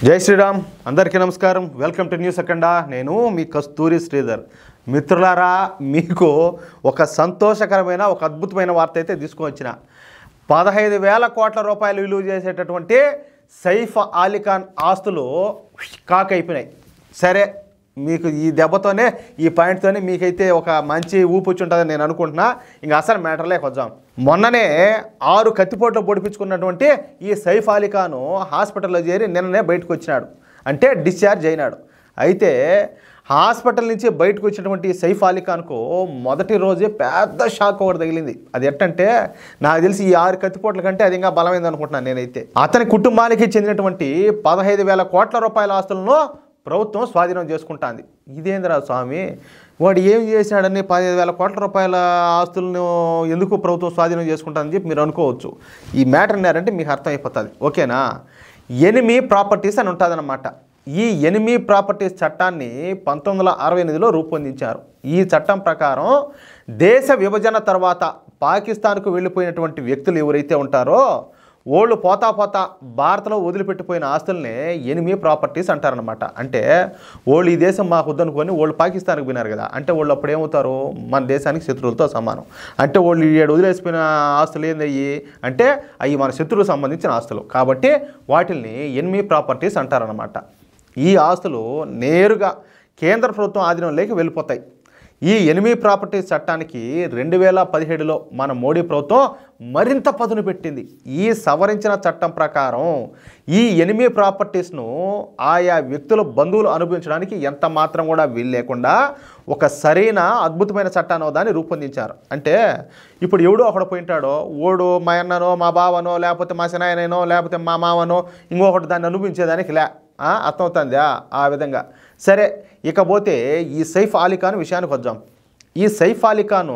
జై శ్రీరామ్ అందరికీ నమస్కారం. Welcome to news Akhanda. నేను మీ కస్తూరి శ్రీధర్. మిత్రులారా, మీకు ఒక సంతోషకరమైన ఒక అద్భుతమైన వార్త అయితే తీసుకువచ్చిన 15,000 కోట్ల రూపాయలు విలువ చేసేటటువంటి సైఫ్ అలీ ఖాన్ ఆస్తులు కాకైపోయినాయి. సరే, మీకు ఈ దెబ్బతోనే ఈ పాయింట్తోనే మీకైతే ఒక మంచి ఊపొచ్చి ఉంటుందని నేను అనుకుంటున్నా. ఇంకా అసలు మ్యాటర్లేకి వద్దాం. మొన్ననే 6 కత్తిపోట్లు పొడిపించుకున్నటువంటి ఈ సైఫ్ అలీ ఖాన్ హాస్పిటల్లో చేరి నిన్ననే బయటకు వచ్చినాడు, అంటే డిశ్చార్జ్ అయినాడు. అయితే హాస్పిటల్ నుంచి బయటకు వచ్చినటువంటి సైఫ్ అలీ ఖాన్కు మొదటి రోజే పెద్ద షాక్ ఒకటి తగిలింది. అది ఎట్టంటే, నాకు తెలిసి ఈ 6 కత్తిపోట్ల కంటే అది ఇంకా బలమైంది అనుకుంటున్నాను నేనైతే. అతని కుటుంబానికి చెందినటువంటి 15,000 కోట్ల రూపాయల ఆస్తులను ప్రభుత్వం స్వాధీనం చేసుకుంటుంది. ఇదేంద్రా స్వామి, వాడు ఏం చేసినాడని 15,000 కోట్ల రూపాయల ఆస్తులను ఎందుకు ప్రభుత్వం స్వాధీనం చేసుకుంటుందని చెప్పి మీరు అనుకోవచ్చు. ఈ మ్యాటర్ అన్నారంటే మీకు అర్థమైపోతుంది, ఓకేనా? ఎనిమీ ప్రాపర్టీస్ అని ఉంటుందన్నమాట. ఈ ఎనిమీ ప్రాపర్టీస్ చట్టాన్ని 1968లో రూపొందించారు. ఈ చట్టం ప్రకారం దేశ విభజన తర్వాత పాకిస్తాన్కు వెళ్ళిపోయినటువంటి వ్యక్తులు ఎవరైతే ఉంటారో వాళ్ళు పోతా భారత్లో వదిలిపెట్టిపోయిన ఆస్తుల్ని ఎనిమీ ప్రాపర్టీస్ అంటారనమాట. అంటే వాళ్ళు ఈ దేశం మాకు వద్దనుకొని వాళ్ళు పాకిస్తాన్కి పోయినారు కదా, అంటే వాళ్ళు అప్పుడు ఏమవుతారు, మన దేశానికి శత్రువులతో సమానం. అంటే వాళ్ళు ఏడు వదిలేసిపోయిన ఆస్తులు ఏందయ్యి అంటే అవి మన శత్రువులకు సంబంధించిన ఆస్తులు కాబట్టి వాటిల్ని ఎనిమీ ప్రాపర్టీస్ అంటారనమాట. ఈ ఆస్తులు నేరుగా కేంద్ర ప్రభుత్వం ఆధీనంలోకి వెళ్ళిపోతాయి. ఈ ఎనిమీ ప్రాపర్టీస్ చట్టానికి 2017లో మన మోడీ ప్రభుత్వం మరింత పదును పెట్టింది. ఈ సవరించిన చట్టం ప్రకారం ఈ ఎనిమీ ప్రాపర్టీస్ను ఆయా వ్యక్తుల బంధువులు అనుభవించడానికి ఎంత మాత్రం కూడా వీలు లేకుండా ఒక సరైన అద్భుతమైన చట్టాన్ని దాన్ని రూపొందించారు. అంటే ఇప్పుడు ఎవడో ఒకడు పోయింటాడో, ఓడు మా అన్ననో మా బావనో లేకపోతే మా సినాయనో లేకపోతే మా మావనో ఇంకొకటి దాన్ని అనుభవించేదానికి అర్థమవుతుందా? ఆ విధంగా. సరే, ఇకపోతే ఈ సైఫ్ అలీ ఖాన్ విషయానికి వద్దాం. ఈ సైఫ్ అలీ ఖాన్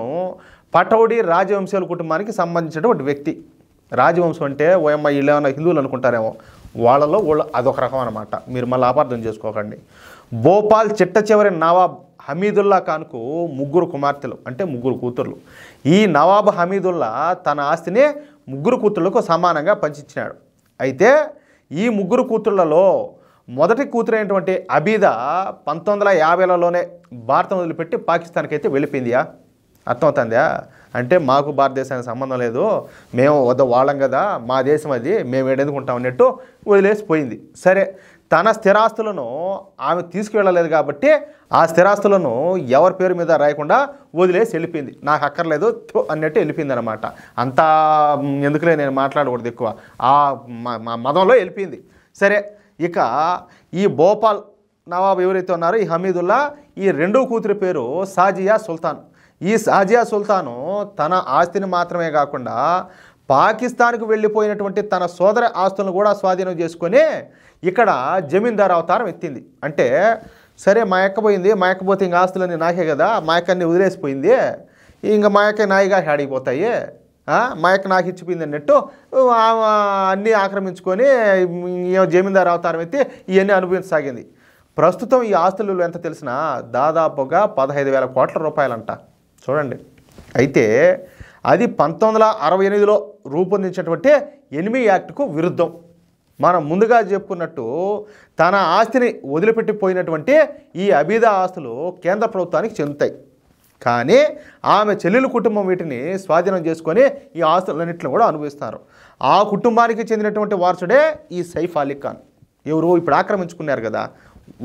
పటౌడీ రాజవంశాల కుటుంబానికి సంబంధించినటువంటి వ్యక్తి. రాజవంశం అంటే ఓయమ్మ వీళ్ళు ఏమైనా హిందువులు అనుకుంటారేమో, వాళ్ళలో వాళ్ళు అదొక రకం అనమాట. మీరు మళ్ళీ అపార్థం చేసుకోకండి. భోపాల్ చిట్ట చివరి నవాబ్ హమీదుల్లా ఖాన్కు 3 కుమార్తెలు, అంటే 3 కూతుర్లు. ఈ నవాబ్ హమీదుల్లా తన ఆస్తిని 3 కూతుర్లకు సమానంగా పంచిచ్చినాడు. అయితే ఈ 3 కూతుళ్లలో మొదటి కూతురైనటువంటి అబీదా 1950లలోనే భారతం వదిలిపెట్టి పాకిస్తాన్కి అయితే వెళ్ళిపోయిందియా. అర్థమవుతుందా? అంటే మాకు భారతదేశానికి సంబంధం లేదు, మేము వాళ్ళం కదా, మా దేశం అది, మేము ఏడెందుకుంటాం అన్నట్టు వదిలేసిపోయింది. సరే, తన స్థిరాస్తులను ఆమె తీసుకువెళ్ళలేదు కాబట్టి ఆ స్థిరాస్తులను ఎవరి పేరు మీద రాయకుండా వదిలేసి వెళ్ళిపోయింది. నాకు అక్కర్లేదు అన్నట్టు వెళ్ళిపోయింది అనమాట. అంతా ఎందుకులే నేను మాట్లాడకూడదు ఎక్కువ, ఆ మదంలో వెళ్ళిపోయింది. సరే, ఇక ఈ భోపాల్ నవాబ్ ఎవరైతే ఉన్నారో ఈ హమీదుల్లా, ఈ 2వ కూతురి పేరు షాజియా సుల్తాన్. ఈ షాజియా సుల్తాను తన ఆస్తిని మాత్రమే కాకుండా పాకిస్తాన్కు వెళ్ళిపోయినటువంటి తన సోదర ఆస్తులను కూడా స్వాధీనం చేసుకొని ఇక్కడ జమీందార్ అవతారం ఎత్తింది. అంటే సరే, మా అక్క పోయింది, మా అక్క పోతే ఇంక ఆస్తులన్నీ నాకే కదా, మా అక్కని వదిలేసిపోయింది, ఇంక మా అక్క నాయిగా ఆడిపోతాయి, మా యొక్క నాకు ఇచ్చిపోయింది అన్నట్టు అన్నీ ఆక్రమించుకొని జమీందారు అవతారం ఎత్తి ఇవన్నీ అనుభవించసాగింది. ప్రస్తుతం ఈ ఆస్తులు ఎంత తెలిసినా దాదాపుగా 15,000 కోట్ల రూపాయలంట. చూడండి. అయితే అది 1968లో రూపొందించినటువంటి ఎనిమీ యాక్ట్కు విరుద్ధం. మనం ముందుగా చెప్పుకున్నట్టు తన ఆస్తిని వదిలిపెట్టిపోయినటువంటి ఈ అబీదా ఆస్తులు కేంద్ర ప్రభుత్వానికి చెందుతాయి. కానీ ఆమె చెల్లెలు కుటుంబం వీటిని స్వాధీనం చేసుకొని ఈ ఆస్తులన్నింటిని కూడా అనుభవిస్తారు. ఆ కుటుంబానికి చెందినటువంటి వారసుడే ఈ సైఫ్ అలీ ఖాన్. ఎవరు ఇప్పుడు ఆక్రమించుకున్నారు కదా,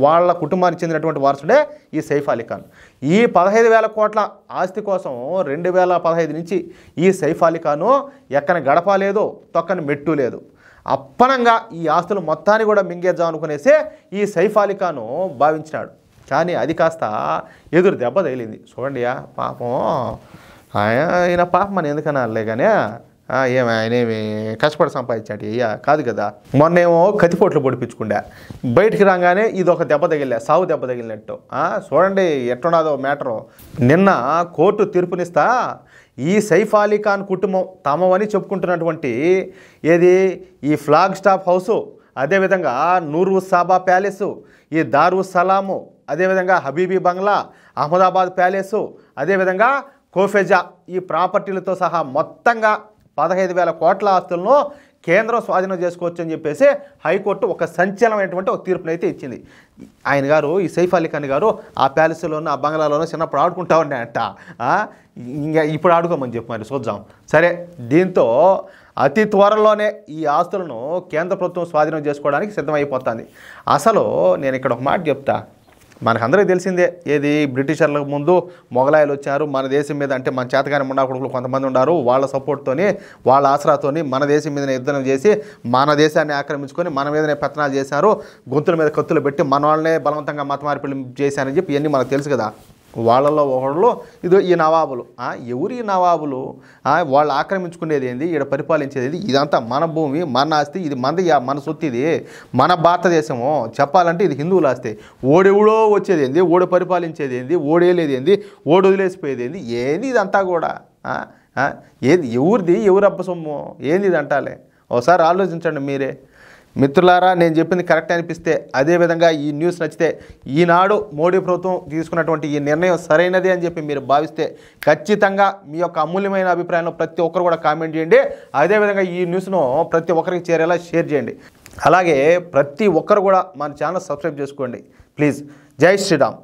వాళ్ళ కుటుంబానికి చెందినటువంటి వారసుడే ఈ సైఫ్ అలీ ఖాన్. ఈ 15,000 కోట్ల ఆస్తి కోసం 2015 నుంచి ఈ సైఫ్ అలీ ఖాను ఎక్కని గడప లేదు, తొక్కని మెట్టు లేదు. అప్పనంగా ఈ ఆస్తులు మొత్తాన్ని కూడా మింగేద్దాం అనుకునేసే ఈ సైఫ్ అలీ ఖాను భావించినాడు. కానీ అది కాస్త ఎదురు దెబ్బ తగిలింది. చూడండియా, పాపం ఆయన పాపం అని ఎందుకనాలే కానీ ఆయనేమి కష్టపడి సంపాదించాడు అయ్యా కాదు కదా. మొన్నేమో కత్తిపోట్లు పొడిపించుకుంటా, బయటికి రాగానే ఇది ఒక దెబ్బ తగిలే, సావు దెబ్బ తగిలినట్టు. చూడండి ఎట్టున్నదో మ్యాటరు. నిన్న కోర్టు తీర్పునిస్తా ఈ సైఫ్ అలీ ఖాన్ కుటుంబం తమవని చెప్పుకుంటున్నటువంటి ఏది ఈ ఫ్లాగ్ స్టాప్ హౌసు, అదేవిధంగా నూర్ ఉస్ సాబా ప్యాలెసు, ఈ దారుస్ సలాము, అదేవిధంగా హబీబీ బంగ్లా, అహ్మదాబాద్ ప్యాలెసు, అదేవిధంగా కోఫెజా, ఈ ప్రాపర్టీలతో సహా మొత్తంగా 15,000 కోట్ల ఆస్తులను కేంద్రం స్వాధీనం చేసుకోవచ్చు అని చెప్పేసి హైకోర్టు ఒక సంచలనమైనటువంటి ఒక తీర్పునైతే ఇచ్చింది. ఆయన గారు ఈ సైఫ్ అలీ ఖాన్ గారు ఆ ప్యాలెస్లోనూ ఆ బంగ్లాలోనూ చిన్నప్పుడు ఆడుకుంటా ఉన్నాయంట. ఇంకా ఇప్పుడు ఆడుకోమని చెప్పి మరి చూద్దాం. సరే, దీంతో అతి త్వరలోనే ఈ ఆస్తులను కేంద్ర ప్రభుత్వం స్వాధీనం చేసుకోవడానికి సిద్ధమైపోతుంది. అసలు నేను ఇక్కడ ఒక మాట చెప్తా. మనకందరికీ తెలిసిందే, ఏది బ్రిటిషర్లకు ముందు మొఘలాయలు వచ్చారు మన దేశం మీద. అంటే మన చేతగాని ముండా కొడుకులు కొంతమంది ఉన్నారు, వాళ్ళ సపోర్ట్తోని వాళ్ళ ఆసరాతోని మన దేశం మీదనే యుద్ధం చేసి మన దేశాన్ని ఆక్రమించుకొని మన మీదనే పెత్తనాలు చేశారు, గొంతుల మీద కత్తులు పెట్టి మన వాళ్ళనే బలవంతంగా మత మార్పిడి చేశారని చెప్పి ఇవన్నీ మనకు తెలుసు కదా. వాళ్ళల్లో ఒకళ్ళు ఇది ఈ నవాబులు. ఎవరు ఈ నవాబులు? వాళ్ళు ఆక్రమించుకునేది ఏంది, ఇక్కడ పరిపాలించేది ఏంది? ఇదంతా మన భూమి, మన ఆస్తి, ఇది మనది, మన సొత్తు, ఇది మన భారతదేశము. చెప్పాలంటే ఇది హిందువుల ఆస్తి. ఓడెవడో వచ్చేది ఏంది, ఓడి పరిపాలించేది ఏంది, ఓడేలేది ఏంది, ఓడి వదిలేసిపోయేది ఏంది, ఏంది ఇదంతా కూడా? ఏది ఎవరిది, ఎవరు అబ్బ సొమ్ము, ఏంది ఇది అంటాలే? ఒకసారి ఆలోచించండి మీరే. మిత్రులారా, నేను చెప్పింది కరెక్ట్ అనిపిస్తే, అదేవిధంగా ఈ న్యూస్ నచ్చితే, ఈనాడు మోడీ ప్రభుత్వం తీసుకున్నటువంటి ఈ నిర్ణయం సరైనది అని చెప్పి మీరు భావిస్తే ఖచ్చితంగా మీ యొక్క అమూల్యమైన అభిప్రాయంలో ప్రతి ఒక్కరు కూడా కామెంట్ చేయండి. అదేవిధంగా ఈ న్యూస్ను ప్రతి ఒక్కరికి చేరేలా షేర్ చేయండి. అలాగే ప్రతి ఒక్కరు కూడా మన ఛానల్ సబ్స్క్రైబ్ చేసుకోండి ప్లీజ్. జై శ్రీరామ్.